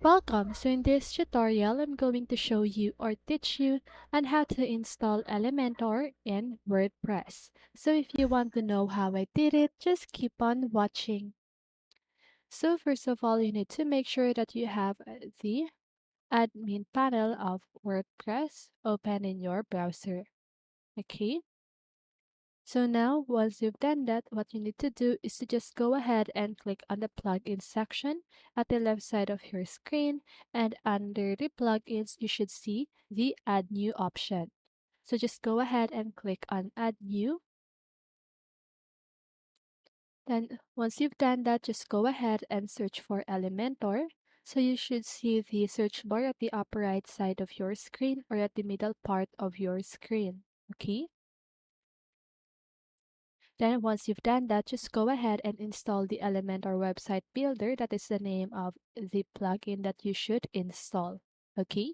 Welcome! So in this tutorial, I'm going to show you or teach you on how to install Elementor in WordPress. So if you want to know how I did it, just keep on watching. So first of all, you need to make sure that you have the admin panel of WordPress open in your browser. Okay? So now, once you've done that, what you need to do is to just go ahead and click on the plugin section at the left side of your screen, and under the plugins, you should see the Add New option. So just go ahead and click on Add New. Then once you've done that, just go ahead and search for Elementor. So you should see the search bar at the upper right side of your screen or at the middle part of your screen. Okay? Then once you've done that, just go ahead and install the Elementor website builder. That is the name of the plugin that you should install. Okay?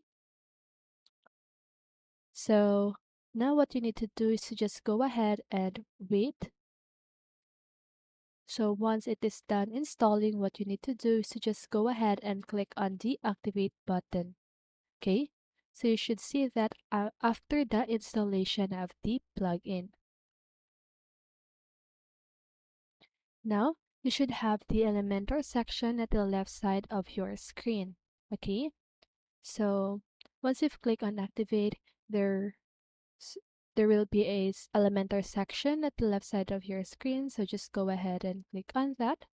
So now what you need to do is to just go ahead and wait. So once it is done installing, what you need to do is to just go ahead and click on the activate button. Okay? So you should see that after the installation of the plugin. Now, you should have the Elementor section at the left side of your screen. Okay, so once you've clicked on activate, there there will be a Elementor section at the left side of your screen. So just go ahead and click on that,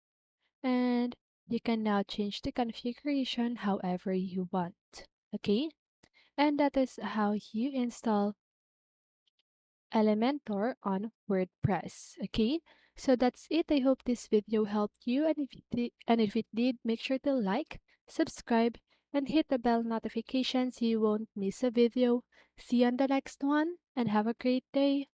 and you can now change the configuration however you want. Okay, and that is how you install Elementor on WordPress. Okay, so that's it. I hope this video helped you, and if it did, make sure to like, subscribe, and hit the bell notification so you won't miss a video. See you on the next one, and have a great day.